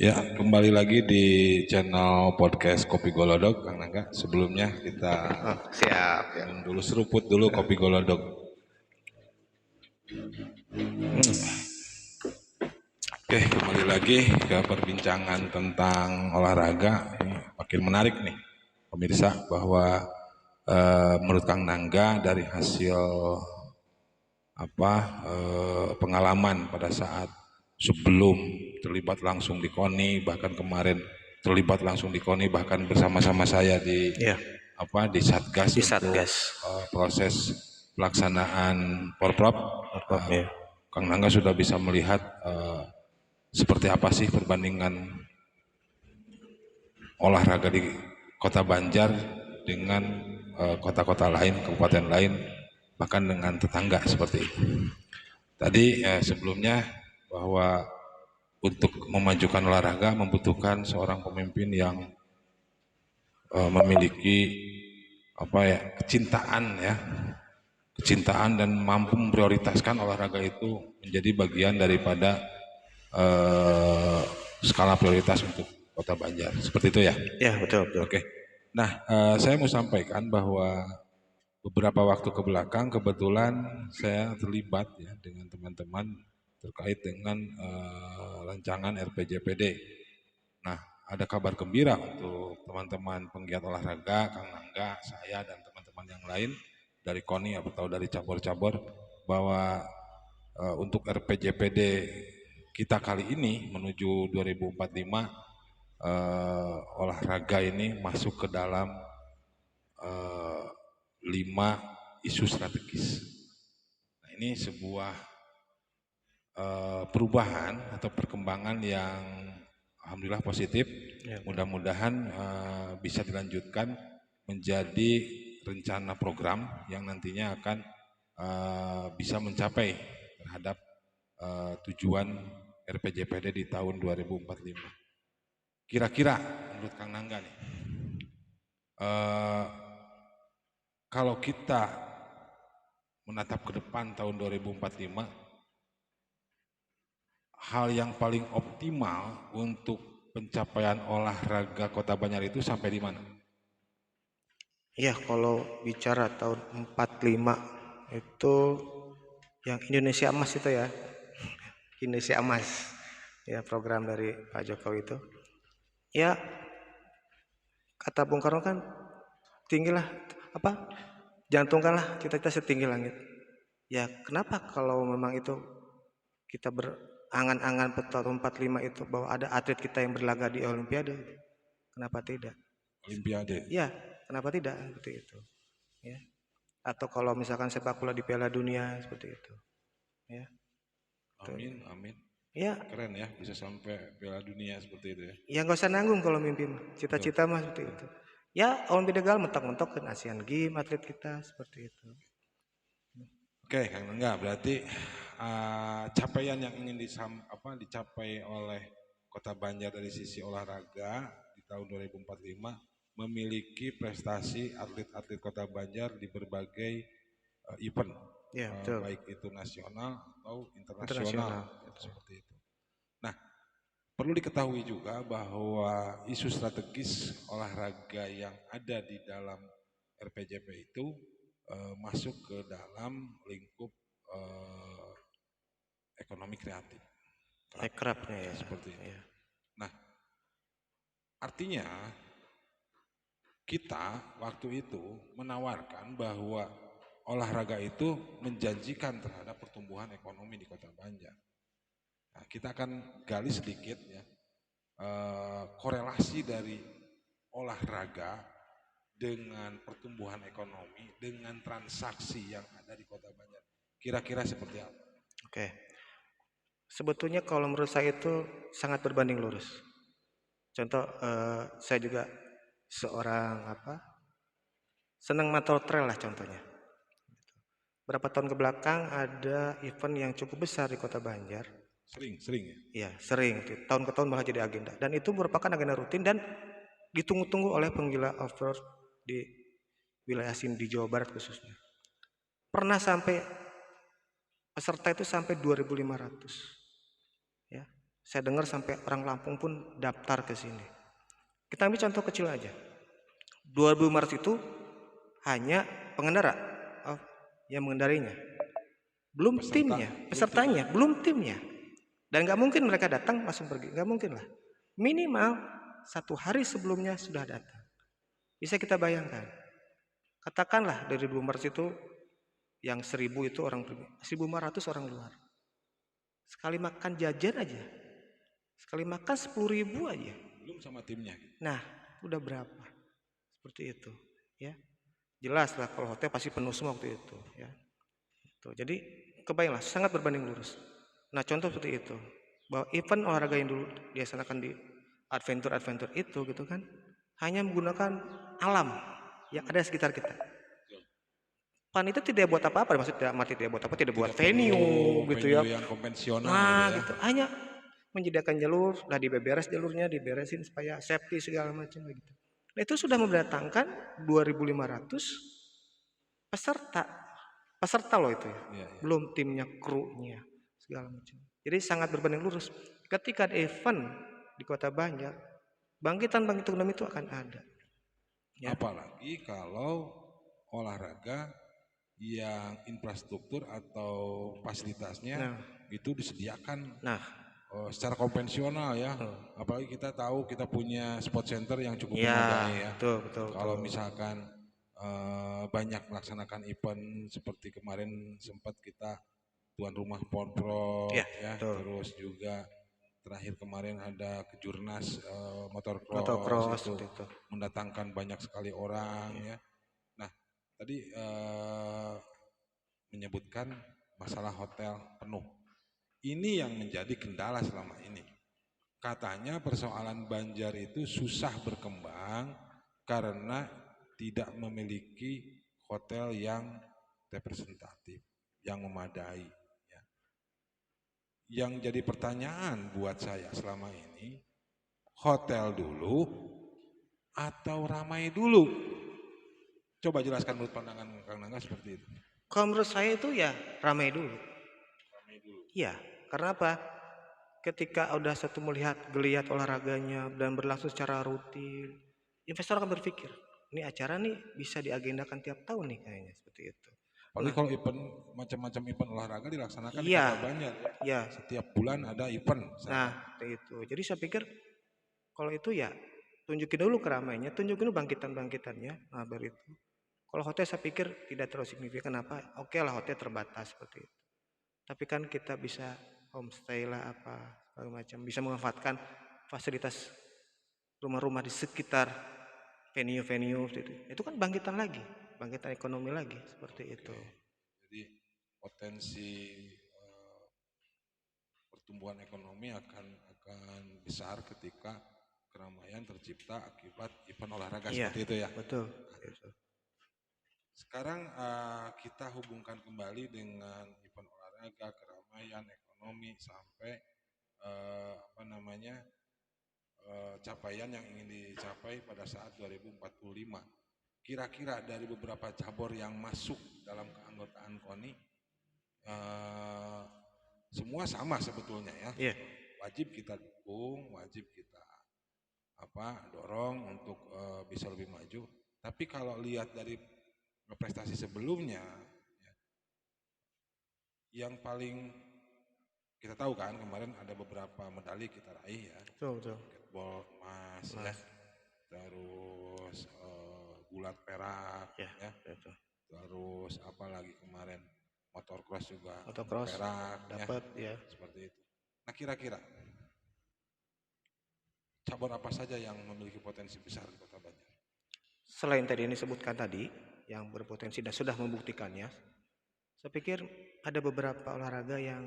Ya, kembali lagi di channel podcast Kopi Golodog, Kang Nangga. Sebelumnya kita Oh, siap ya. minum dulu, seruput dulu Kopi Golodog. Oke, kembali lagi ke perbincangan tentang olahraga. Ini makin menarik nih, pemirsa, bahwa menurut Kang Nangga dari hasil pengalaman pada saat sebelum terlibat langsung di KONI, bahkan kemarin terlibat langsung di KONI, bahkan bersama-sama saya di Ya, di Satgas di untuk Satgas. proses pelaksanaan Porprov. Porprov ya. Kang Nangga sudah bisa melihat seperti apa sih perbandingan olahraga di Kota Banjar dengan kota-kota lain, kabupaten lain, bahkan dengan tetangga seperti itu. Tadi sebelumnya bahwa untuk memajukan olahraga membutuhkan seorang pemimpin yang memiliki kecintaan dan mampu memprioritaskan olahraga itu menjadi bagian daripada eh, skala prioritas untuk Kota Banjar. Seperti itu ya. Ya, betul, betul. Oke. Nah, saya mau sampaikan bahwa beberapa waktu ke belakang kebetulan saya terlibat ya dengan teman-teman terkait dengan rancangan RPJPD. Nah, ada kabar gembira untuk teman-teman penggiat olahraga, Kang Nangga, saya dan teman-teman yang lain dari KONI atau dari cabur-cabur bahwa untuk RPJPD kita kali ini menuju 2045 olahraga ini masuk ke dalam 5 isu strategis. Nah, ini sebuah perubahan atau perkembangan yang alhamdulillah positif. Ya, Mudah-mudahan bisa dilanjutkan menjadi rencana program yang nantinya akan bisa mencapai terhadap tujuan RPJPD di tahun 2045. Kira-kira menurut Kang Nangga nih, kalau kita menatap ke depan tahun 2045, hal yang paling optimal untuk pencapaian olahraga Kota Banjar itu sampai di mana? ya, kalau bicara tahun 45 itu yang Indonesia Emas itu ya. Indonesia Emas. Ya, program dari Pak Jokowi itu. Ya, kata Bung Karno kan tinggilah apa? Jantungkanlah cita-cita setinggi langit. Ya, kenapa kalau memang itu kita berangan-angan tahun 45 itu bahwa ada atlet kita yang berlaga di Olimpiade? Kenapa tidak? Olimpiade. Ya, kenapa tidak seperti itu? Ya. Atau kalau misalkan sepak bola di Piala Dunia seperti itu. Ya. Amin, amin. Ya, Keren ya bisa sampai Piala Dunia seperti itu ya. yang nggak usah nanggung kalau mimpi mah. Betul. Cita-cita mah seperti itu. Ya, Olimpiade gal mentok-mentok kan Asian Games atlet kita seperti itu. Oke, Kang Nangga, berarti capaian yang ingin dicapai oleh Kota Banjar dari sisi olahraga di tahun 2045 memiliki prestasi atlet-atlet Kota Banjar di berbagai event, Ya, betul. baik itu nasional atau internasional, Internasional. seperti itu. Nah, perlu diketahui juga bahwa isu strategis olahraga yang ada di dalam RPJP itu masuk ke dalam lingkup eh, ekonomi kreatif. Ekrabnya ya. Seperti itu. Ya. Nah, artinya kita waktu itu menawarkan bahwa olahraga itu menjanjikan terhadap pertumbuhan ekonomi di Kota Banjar. Nah, kita akan gali sedikit ya korelasi dari olahraga dengan pertumbuhan ekonomi dengan transaksi yang ada di Kota Banjar. Kira-kira seperti apa? Oke. Sebetulnya kalau menurut saya itu sangat berbanding lurus. Contoh saya juga seorang senang motor trail lah contohnya. Berapa tahun ke belakang ada event yang cukup besar di Kota Banjar. Sering ya? Ya, sering. Tahun ke tahun malah jadi agenda. Dan itu merupakan agenda rutin dan ditunggu-tunggu oleh penggila off-road di wilayah sini di Jawa Barat khususnya. Pernah sampai peserta itu sampai 2.500. Ya. Saya dengar sampai orang Lampung pun daftar ke sini. Kita ambil contoh kecil aja. 2.500 itu hanya pengendara yang mengendarinya, belum Peserta, timnya, belum timnya. pesertanya, belum timnya. Dan nggak mungkin mereka datang langsung pergi, nggak mungkin lah. Minimal 1 hari sebelumnya sudah datang. Bisa kita bayangkan. Katakanlah dari 2.500 itu yang 1.000 itu orang pribumi, 1.500 orang luar. Sekali makan jajan aja, sekali makan 10.000 aja. Belum sama timnya. Nah, udah berapa? Seperti itu, ya. Jelas lah kalau hotel pasti penuh semua waktu itu, ya. Tuh, jadi kebayanglah sangat berbanding lurus. Nah, contoh seperti itu. Bahwa event olahraga yang dulu dilaksanakan di adventure-adventure itu gitu kan, hanya menggunakan alam yang ada di sekitar kita. Pan itu tidak buat apa-apa, maksud tidak mati tidak buat apa, tidak buat Tidak perlu venue gitu ya. venue yang konvensional gitu Nah, ya. gitu. Hanya menyediakan jalur, nah dibeberes jalurnya, diberesin supaya safety segala macam gitu. Nah, itu sudah mendatangkan 2.500 peserta. Peserta loh itu ya. Iya, iya. Belum timnya, krunya, segala macam. Jadi sangat berbanding lurus. Ketika ada event di Kota Banjar, bangkitan-bangkitan ekonomi itu akan ada. Ya. Apalagi kalau olahraga yang infrastruktur atau fasilitasnya Nah, itu disediakan nah, secara konvensional ya. Apalagi kita tahu kita punya sport center yang cukup ya, memadai ya. betul, betul, Kalau betul. misalkan banyak melaksanakan event seperti kemarin sempat kita tuan rumah Ya, Ponpro ya, betul. terus juga terakhir kemarin ada kejurnas motocross Motocross itu seperti itu. mendatangkan banyak sekali orang ya. Nah, tadi menyebutkan masalah hotel penuh. Ini yang menjadi kendala selama ini. Katanya persoalan Banjar itu susah berkembang karena tidak memiliki hotel yang representatif, yang memadai. Ya. Yang jadi pertanyaan buat saya selama ini, hotel dulu atau ramai dulu? Coba jelaskan menurut pandangan Kang Nangga seperti itu. Kalau menurut saya itu ya ramai dulu. Ramai dulu. Iya, karena apa? Ketika udah satu melihat geliat olahraganya dan berlangsung secara rutin, investor akan berpikir, ini acara nih bisa diagendakan tiap tahun nih kayaknya seperti itu. Apalagi Nah, kalau event macam-macam event olahraga dilaksanakan di iya, Kota Banjar ya. iya. Setiap bulan ada event Nah, misalkan. itu. Jadi saya pikir kalau itu ya tunjukin dulu keramaiannya, tunjukin dulu bangkitan-bangkitannya. Nah, baru itu. Kalau hotel saya pikir tidak terlalu signifikan apa. Oke lah hotel terbatas seperti itu. Tapi kan kita bisa homestay lah apa segala macam, bisa memanfaatkan fasilitas rumah-rumah di sekitar venue-venue itu. Itu kan bangkitan lagi, bangkitan ekonomi lagi seperti itu. Jadi potensi pertumbuhan ekonomi akan besar ketika keramaian tercipta akibat event olahraga Iya, seperti itu ya. betul. Gitu. Sekarang kita hubungkan kembali dengan event olahraga, keramaian, ekonomi sampai apa namanya capaian yang ingin dicapai pada saat 2045. Kira-kira dari beberapa cabur yang masuk dalam keanggotaan KONI semua sama sebetulnya ya. Iya. Wajib kita dukung, wajib kita dorong untuk bisa lebih maju. Tapi kalau lihat dari prestasi sebelumnya, ya, yang paling kita tahu kan kemarin ada beberapa medali kita raih ya, Betul, betul. basketball emas, ya, Mas, terus gulat perak, ya, ya, betul. terus apa lagi kemarin motocross juga Motocross perak, dapat ya, ya. seperti itu. Nah kira-kira cabur apa saja yang memiliki potensi besar di Kota Banjar? Selain tadi yang disebutkan tadi yang berpotensi dan sudah membuktikannya, saya pikir ada beberapa olahraga yang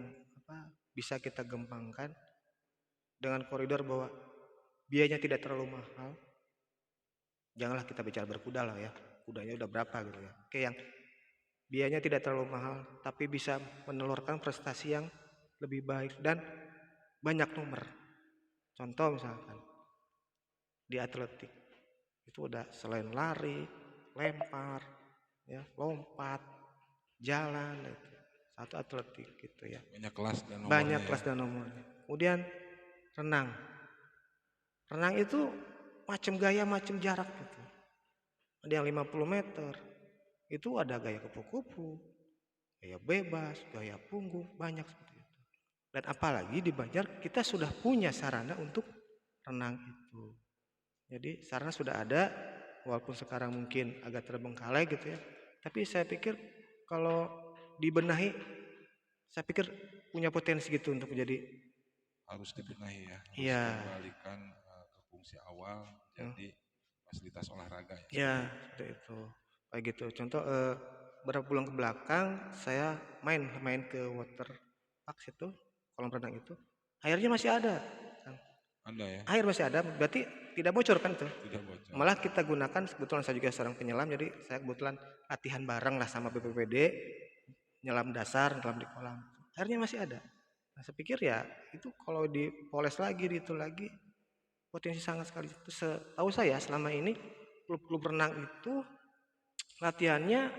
bisa kita kembangkan dengan koridor bahwa biayanya tidak terlalu mahal. Janganlah kita bicara berkuda lah ya. Kudanya udah berapa gitu ya. Oke, yang biayanya tidak terlalu mahal tapi bisa menelurkan prestasi yang lebih baik dan banyak nomor. Contoh misalkan di atletik itu udah selain lari, lempar, ya, lompat, jalan itu. Satu atletik gitu ya. Banyak kelas dan nomornya Banyak ya. kelas dan nomornya. Kemudian renang. Renang itu macam gaya, macam jarak gitu. Ada yang 50 meter, itu ada gaya kupu-kupu, gaya bebas, gaya punggung, banyak seperti itu. Dan apalagi di Banjar kita sudah punya sarana untuk renang itu. Jadi sarana sudah ada, walaupun sekarang mungkin agak terbengkalai gitu ya. Tapi saya pikir kalau dibenahi, saya pikir punya potensi gitu untuk menjadi, Harus dibenahi ya, harus iya, dikembalikan ke fungsi awal hmm, jadi fasilitas olahraga ya ya seperti itu. seperti itu. Kayak gitu. Contoh beberapa bulan ke belakang saya main ke water park situ, kolam renang itu. Airnya masih ada. Anda ya, Air masih ada, berarti tidak bocor kan tuh. tidak bocor. Malah kita gunakan, kebetulan saya juga seorang penyelam, jadi saya kebetulan latihan bareng lah sama BPPD, nyelam dasar, nyelam di kolam. Airnya masih ada. Nah, saya pikir ya itu kalau dipoles lagi, itu lagi, potensi sangat sekali. Terus tahu saya selama ini klub-klub renang itu latihannya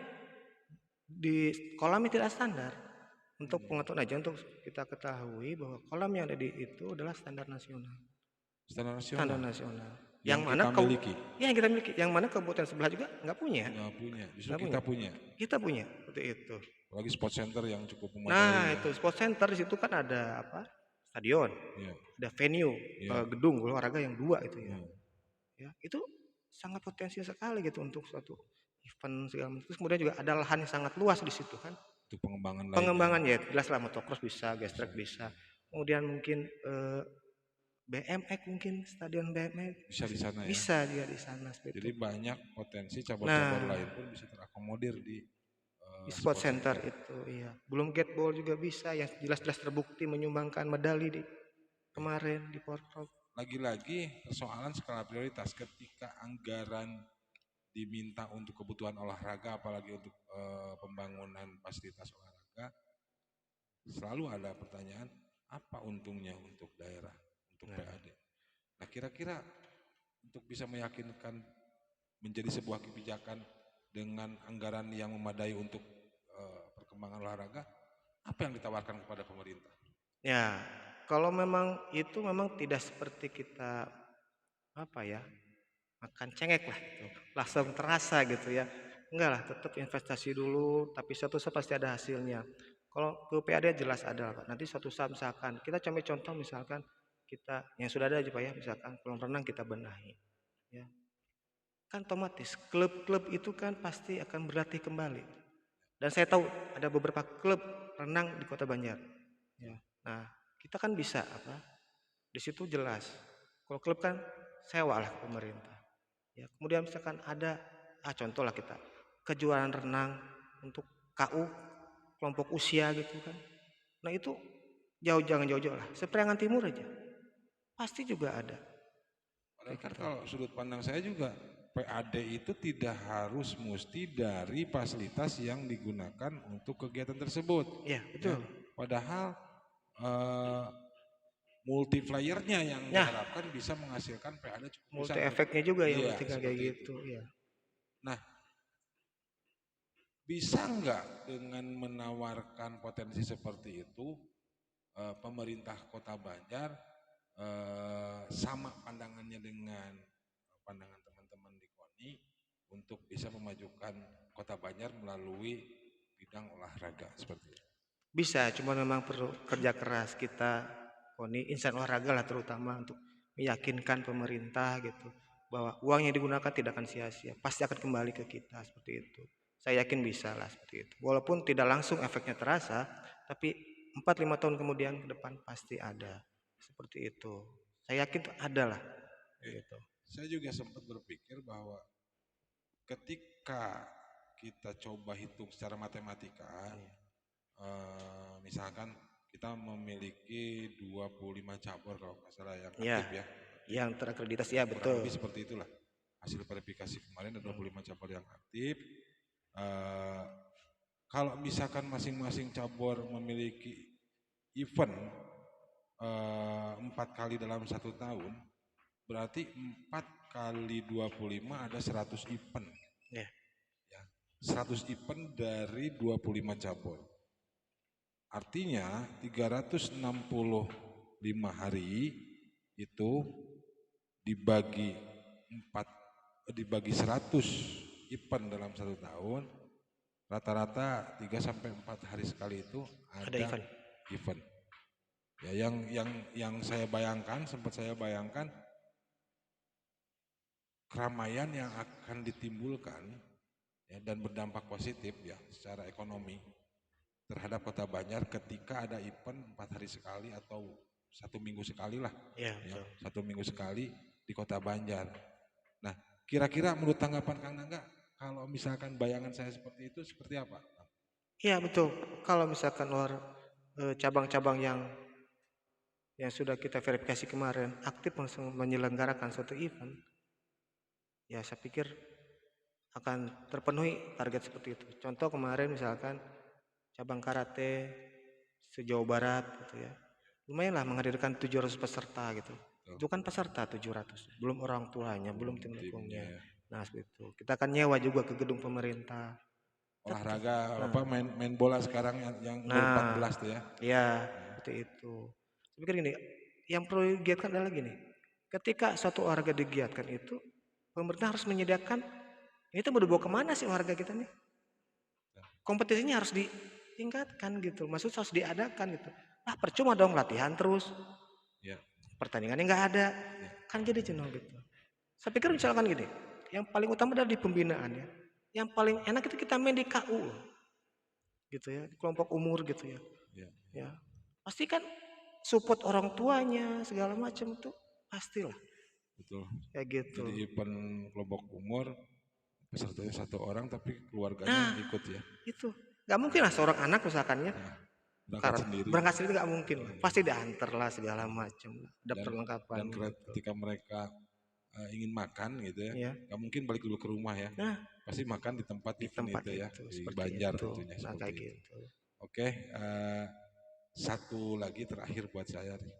di kolamnya tidak standar. Untuk pengetahuan aja, untuk kita ketahui bahwa kolam yang ada di itu adalah standar nasional. Standar Standar nasional nasional. Yang yang mana kita miliki yang kita miliki, yang mana kabupaten sebelah juga nggak punya, nggak punya, justru nggak kita punya. punya. Kita punya seperti itu. Apalagi sport center yang cukup Nah, memadai ya. itu sport center di situ kan ada apa? Stadion, Iya, ada venue, iya. gedung olahraga yang dua itu ya. Hmm. Ya, itu sangat potensial sekali gitu untuk suatu event segala macam. Terus kemudian juga ada lahan yang sangat luas di situ kan. Untuk pengembangan lainnya Pengembangan ya jelas lah, motocross bisa, bisa. gestrek bisa. Kemudian mungkin BMX, mungkin stadion BMX Bisa di sana ya. bisa juga di sana seperti itu. Jadi banyak potensi cabur-cabur Nah, lain pun bisa terakomodir di di sport sport center center. itu iya. Belum gateball juga bisa yang jelas-jelas terbukti menyumbangkan medali di kemarin di Porprov. Lagi-lagi persoalan skala prioritas ketika anggaran diminta untuk kebutuhan olahraga, apalagi untuk pembangunan fasilitas olahraga, selalu ada pertanyaan apa untungnya untuk daerah, untuk Nah, PAD. Nah, kira-kira untuk bisa meyakinkan menjadi sebuah kebijakan dengan anggaran yang memadai untuk perkembangan olahraga, apa yang ditawarkan kepada pemerintah? ya, kalau memang itu memang tidak seperti kita apa ya, makan cengek lah gitu, langsung terasa gitu ya. Enggak lah, tetap investasi dulu, tapi suatu saat pasti ada hasilnya. Kalau ke PAD jelas ada lah, Pak. Nanti suatu saat misalkan kita coba contoh, misalkan kita yang sudah ada aja Pak ya, misalkan kolam renang kita benahi, ya. Kan otomatis klub-klub itu kan pasti akan berlatih kembali. Dan saya tahu ada beberapa klub renang di Kota Banjar. Ya. Nah, kita kan bisa apa? Di situ jelas. Kalau klub kan sewa lah ke pemerintah. Ya, kemudian misalkan ada contoh lah kita kejuaraan renang untuk KU kelompok usia gitu kan. Nah, itu jangan jauh-jauh lah. Sepriangan Timur aja. Pasti juga ada Padahal kayak kan gitu. kalau sudut pandang saya juga PAD itu tidak harus mesti dari fasilitas yang digunakan untuk kegiatan tersebut, Ya, ya. betul. Padahal eh, multipliernya yang Nah, diharapkan bisa menghasilkan PAD cukup multi besar. efeknya juga yang Iya, penting kayak seperti itu. gitu, ya. Nah, bisa nggak dengan menawarkan potensi seperti itu, pemerintah Kota Banjar sama pandangannya dengan pandangan teman-teman di KONI untuk bisa memajukan Kota Banjar melalui bidang olahraga seperti itu? Bisa, cuma memang perlu kerja keras kita, Koni, insan olahraga lah terutama untuk meyakinkan pemerintah gitu bahwa uang yang digunakan tidak akan sia-sia, pasti akan kembali ke kita seperti itu. Saya yakin bisa lah seperti itu. Walaupun tidak langsung efeknya terasa, tapi 4-5 tahun kemudian ke depan pasti ada seperti itu. Saya yakin tuh ada lah gitu. Saya juga sempat berpikir bahwa ketika kita coba hitung secara matematika, Iya. misalkan kita memiliki 25 cabur kalau nggak salah yang Ya, aktif ya, aktif. yang terakreditasi ya Kurang betul. lebih seperti itulah hasil verifikasi kemarin ada 25 cabur yang aktif. Eh, Kalau misalkan masing-masing cabur memiliki event 4 kali dalam 1 tahun, berarti 4 kali 25 ada 100 event. Ya. Ya. 100 event dari 25 cabur. Artinya 365 hari itu dibagi 100 event dalam 1 tahun, rata-rata 3 sampai 4 hari sekali itu Ada ada event. event. Ya, yang saya bayangkan, sempat saya bayangkan keramaian yang akan ditimbulkan ya, dan berdampak positif ya secara ekonomi terhadap Kota Banjar ketika ada event 4 hari sekali atau 1 minggu sekali lah, Ya, ya betul. 1 minggu sekali di Kota Banjar. Nah, kira-kira menurut tanggapan Kang Nangga, kalau misalkan bayangan saya seperti itu, seperti apa? Iya, betul. Kalau misalkan cabang-cabang yang sudah kita verifikasi kemarin aktif menyelenggarakan suatu event, ya saya pikir akan terpenuhi target seperti itu. Contoh kemarin misalkan cabang karate se-Jawa Barat gitu ya. Lumayan lah menghadirkan 700 peserta gitu. Tuh, Itu kan peserta 700, belum orang tuanya, belum tim timnya dukungnya. ya. Nah, seperti itu. Kita akan nyewa juga ke gedung pemerintah. Tetap. Olahraga Nah, apa main bola sekarang yang nah, U14 tuh ya. ya seperti itu. Saya pikir gini, yang perlu digiatkan adalah gini. Ketika suatu olahraga digiatkan itu, pemerintah harus menyediakan ini tuh mau dibawa kemana sih olahraga kita nih? Kompetisinya harus ditingkatkan gitu, maksudnya harus diadakan gitu. Ah, percuma dong latihan terus, Ya, pertandingannya nggak ada, ya, kan jadi jenuh gitu. Saya pikir misalkan gini, yang paling utama adalah di pembinaan ya. Yang paling enak itu kita main di KU gitu ya, di kelompok umur gitu ya. ya, Ya, pasti kan support orang tuanya segala macam tuh pastilah betul. kayak gitu. Jadi event kelompok umur pesertanya 1 orang tapi keluarganya Nah, ikut ya. itu nggak mungkin lah seorang anak misalkannya Nah, berangkat karena sendiri. berangkat sendiri nggak mungkin lah. Pasti diantar lah segala macam, ada dan dan perlengkapannya gitu. ketika mereka ingin makan gitu ya, Ya, nggak mungkin balik dulu ke rumah ya, nah pasti makan di tempat di event tempat itu ya, itu di seperti Banjar itu. tentunya Nah seperti kayak itu. gitu. Oke, satu lagi terakhir buat saya nih.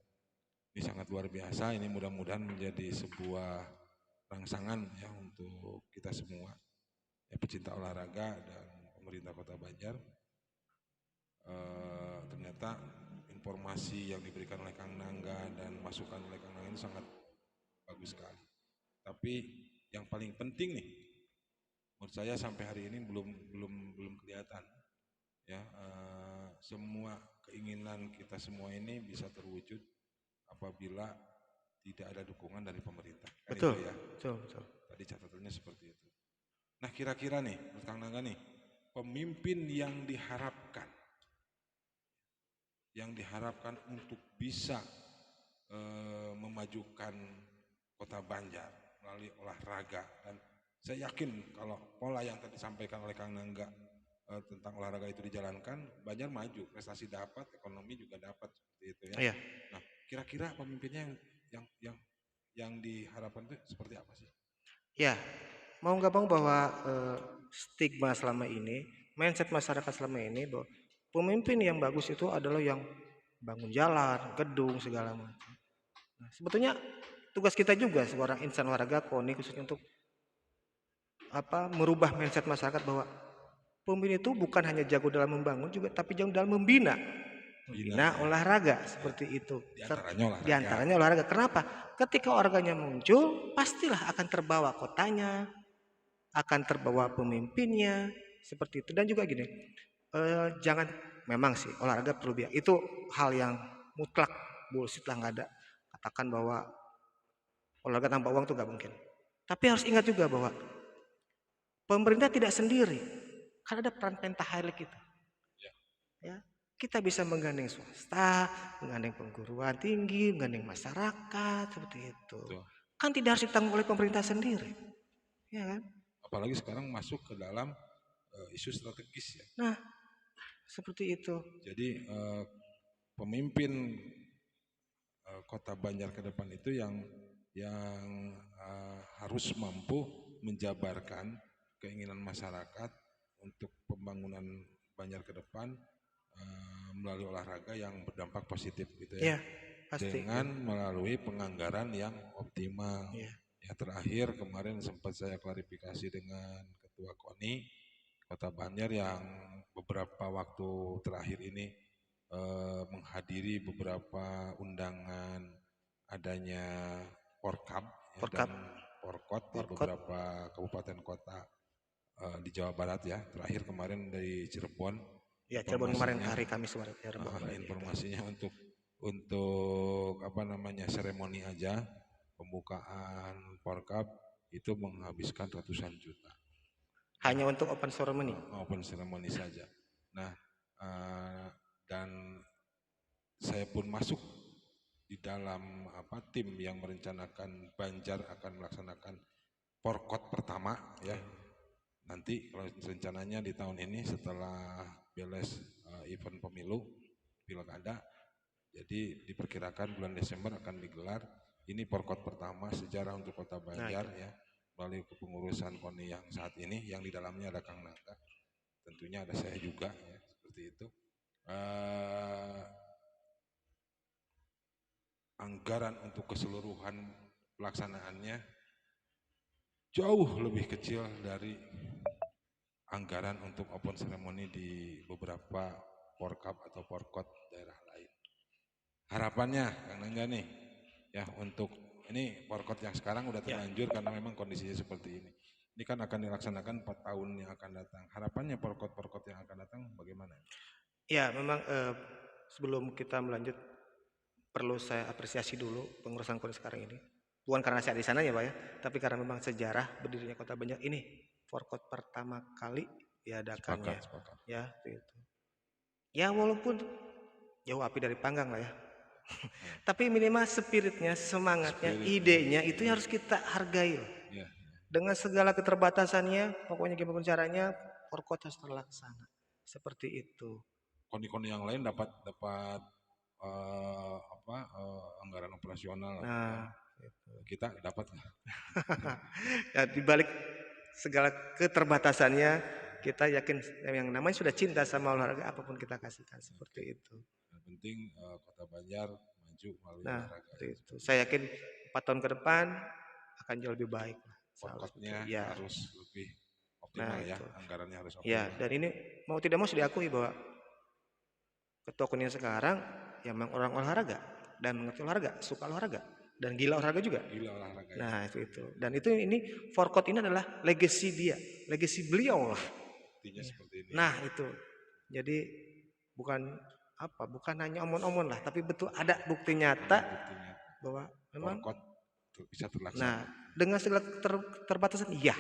Ini sangat luar biasa, ini mudah-mudahan menjadi sebuah rangsangan ya untuk kita semua ya, pecinta olahraga dan pemerintah Kota Banjar. Ternyata informasi yang diberikan oleh Kang Nangga dan masukan oleh Kang Nangga ini sangat bagus sekali. Tapi yang paling penting nih, menurut saya sampai hari ini belum kelihatan ya, semua keinginan kita semua ini bisa terwujud apabila tidak ada dukungan dari pemerintah. Kan Betul, itu ya. betul, betul. Tadi catatannya seperti itu. Nah, kira-kira nih, menurut Kang Nangga nih, pemimpin yang diharapkan untuk bisa memajukan Kota Banjar melalui olahraga, dan saya yakin kalau pola yang tadi disampaikan oleh Kang Nangga tentang olahraga itu dijalankan, Banjar maju, prestasi dapat, ekonomi juga dapat seperti itu ya. Iya. Nah, kira-kira pemimpinnya yang yang yang diharapkan itu seperti apa sih? Ya, mau nggak mau bahwa stigma selama ini, mindset masyarakat selama ini bahwa pemimpin yang bagus itu adalah yang bangun jalan, gedung segala macam. Nah, sebetulnya tugas kita juga seorang insan olahraga KONI khususnya untuk merubah mindset masyarakat bahwa pemimpin itu bukan hanya jago dalam membangun juga tapi jago dalam membina. Bina Membina ya, olahraga ya. seperti itu. Di antaranya Di olahraga. antaranya olahraga. Kenapa? Ketika olahraganya muncul, pastilah akan terbawa kotanya, akan terbawa pemimpinnya, seperti itu. Dan juga gini, jangan, memang sih olahraga perlu biaya. Itu hal yang mutlak, bullshit lah, nggak ada. Katakan bahwa olahraga tanpa uang itu nggak mungkin. Tapi harus ingat juga bahwa pemerintah tidak sendiri, kan ada peran pentahelix itu. Ya, Ya, kita bisa menggandeng swasta, menggandeng perguruan tinggi, menggandeng masyarakat, seperti itu. betul. Kan tidak harus ditanggung oleh pemerintah sendiri, ya kan? Apalagi sekarang masuk ke dalam isu strategis ya. Nah, seperti itu. Jadi pemimpin Kota Banjar ke depan itu yang harus mampu menjabarkan keinginan masyarakat untuk pembangunan Banjar ke depan melalui olahraga yang berdampak positif gitu ya. Ya, pasti. Dengan melalui penganggaran yang optimal. Ya, Ya, terakhir kemarin sempat saya klarifikasi dengan Ketua KONI Kota Banjar yang beberapa waktu terakhir ini menghadiri beberapa undangan adanya Porkab ya, dan Porkap, Porkot di Porkot, beberapa kabupaten kota di Jawa Barat ya. Terakhir kemarin dari Cirebon ya Cirebon kemarin informasinya hari Kamis kemarin, ya Cirebon kemarin itu. informasinya untuk apa namanya seremoni aja pembukaan Porkab itu menghabiskan ratusan juta. Nah, Hanya untuk open ceremony. open ceremony saja. Nah, dan saya pun masuk di dalam apa tim yang merencanakan Banjar akan melaksanakan Porkot pertama ya. Nanti kalau rencananya di tahun ini setelah beres event pemilu pilkada, jadi diperkirakan bulan Desember akan digelar. Ini Porkot pertama sejarah untuk Kota Nah Banjar itu. ya, melalui kepengurusan KONI yang saat ini, yang di dalamnya ada Kang Nangka, tentunya ada saya juga ya, seperti itu. Anggaran untuk keseluruhan pelaksanaannya jauh lebih kecil dari anggaran untuk open ceremony di beberapa Porkab atau Porkot daerah lain. Harapannya Kang Nangga nih ya, untuk ini Porkot yang sekarang udah Ya, terlanjur karena memang kondisinya seperti ini. Ini kan akan dilaksanakan 4 tahun yang akan datang. Harapannya Porkot-Porkot yang akan datang bagaimana? ya memang sebelum kita melanjut perlu saya apresiasi dulu pengurusan KONI sekarang ini. Bukan karena saya di sana ya Pak ya, tapi karena memang sejarah berdirinya Kota Banjar ini Forkot pertama kali diadakannya. Sepakat, sepakat. Ya, itu. Ya walaupun jauh api dari panggang lah ya. Tapi minimal spiritnya, semangatnya, Spirit, idenya itu harus kita hargai loh. ya, Dengan segala keterbatasannya, pokoknya gimana caranya Forkot harus terlaksana. Seperti itu. koni-koni yang lain dapat dapat anggaran operasional kan. Nah, Kita dapat nggak? ya, di balik segala keterbatasannya, kita yakin yang namanya sudah cinta sama olahraga, apapun kita kasihkan seperti itu. Yang penting Kota Banjar maju melalui Nah, olahraga. seperti itu. Saya yakin 4 tahun ke depan akan jauh lebih baik. Porkotnya Ya, harus lebih nah optimal ya, itu. anggarannya harus Ya, optimal. dan ini mau tidak mau sudah diakui bahwa ketua KONI sekarang yang memang orang olahraga dan mengerti olahraga, suka olahraga dan gila olahraga juga. Gila olahraga ya. Nah, itu. Dan itu ini Forkot ini adalah legacy dia, legacy beliau lah. Artinya seperti ini. Nah, itu. Jadi bukan bukan hanya omon-omon lah, tapi betul ada bukti nyata Buktinya bahwa memang Porkot bisa nah, terlaksana. dengan segala keterbatasan iya,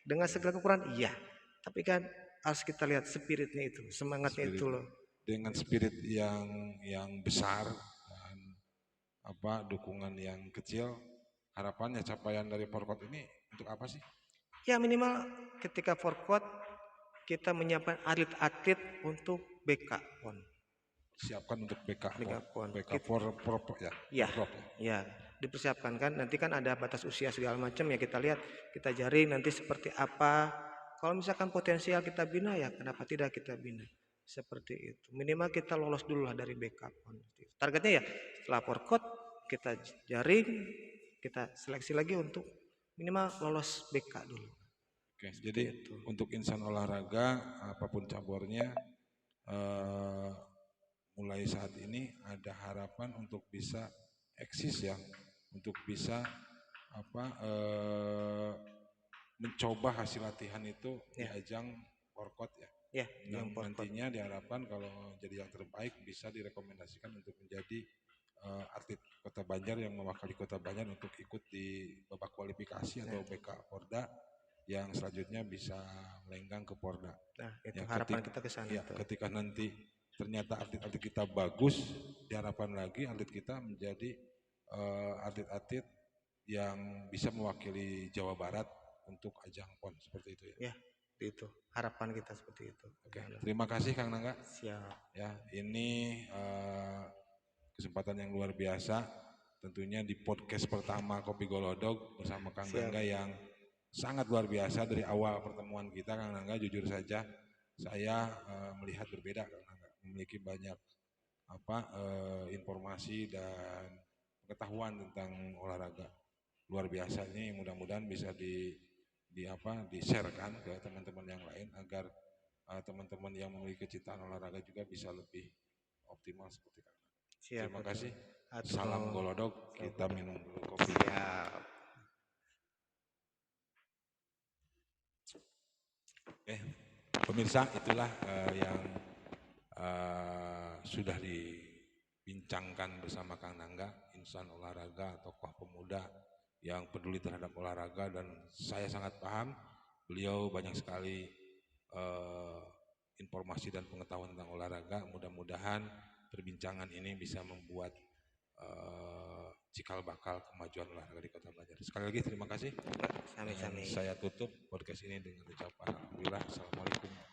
dengan segala kekurangan iya. Tapi kan harus kita lihat spiritnya itu, semangatnya Spirit itu loh. dengan spirit yang besar dan apa dukungan yang kecil, harapannya capaian dari Porkot ini untuk apa sih? Ya minimal ketika Forkot kita menyiapkan atlet-atlet untuk BK PON. Siapkan untuk BK BK PON. BK Prop ya. Ya, Prop ya. ya dipersiapkan kan. Nanti kan ada batas usia segala macam ya kita lihat, kita jaring nanti seperti apa. Kalau misalkan potensial kita bina ya kenapa tidak kita bina. Seperti itu. Minimal kita lolos dulu lah dari BK PON. Targetnya ya setelah Forkot kita jaring, kita seleksi lagi untuk minimal lolos BK dulu. Oke, jadi untuk insan olahraga apapun cabornya mulai saat ini ada harapan untuk bisa eksis ya, untuk bisa apa mencoba hasil latihan itu di ajang Porkot ya. Ya, Yang yang Forkot. nantinya diharapkan kalau jadi yang terbaik bisa direkomendasikan untuk menjadi atlet Kota Banjar yang mewakili Kota Banjar untuk ikut di babak kualifikasi atau BK Porda yang selanjutnya bisa melenggang ke Porda. Nah, itu Ya, harapan kita ke sana ya, tuh. ketika nanti ternyata atlet-atlet kita bagus, diharapkan lagi atlet kita menjadi atlet-atlet yang bisa mewakili Jawa Barat untuk ajang PON seperti itu ya. Ya, itu harapan kita seperti itu. Oke, terima kasih Kang Nangga. Siap. Ya, ini kesempatan yang luar biasa. Tentunya di podcast pertama Kopi Golodog bersama Kang Nangga yang sangat luar biasa dari awal pertemuan kita. Kang Nangga jujur saja saya melihat berbeda. Kang Nangga memiliki banyak informasi dan pengetahuan tentang olahraga luar biasa ini. Mudah-mudahan bisa di-sharekan ke teman-teman yang lain agar teman-teman yang memiliki kecintaan olahraga juga bisa lebih optimal seperti Kang. Siap. Terima kasih. Salam atau golodok, kita minum dulu kopi. siap. Pemirsa, itulah yang sudah dibincangkan bersama Kang Nangga, insan olahraga, tokoh pemuda yang peduli terhadap olahraga, dan saya sangat paham beliau banyak sekali eh, informasi dan pengetahuan tentang olahraga. Mudah-mudahan perbincangan ini bisa membuat cikal bakal kemajuan olahraga di Kota Banjar. Sekali lagi terima kasih, dan Sami-sami. saya tutup podcast ini dengan ucapan alhamdulillah. Assalamualaikum